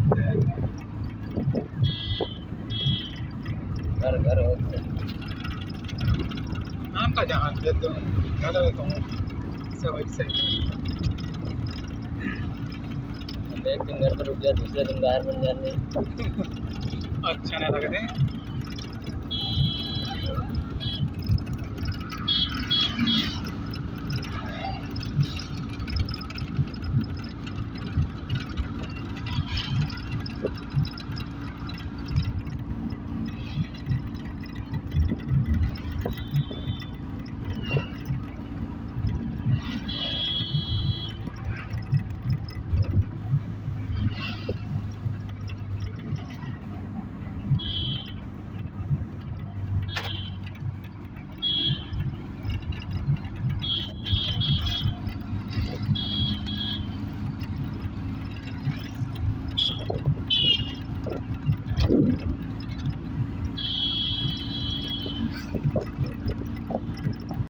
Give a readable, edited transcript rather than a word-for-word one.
घर घर होते नाम का जहाँ तो ज़्यादा रहता हूँ सब ऐसे एक दिन घर पर रुक गया दूसरे दिन बाहर बन जाने अच्छा नहीं लगते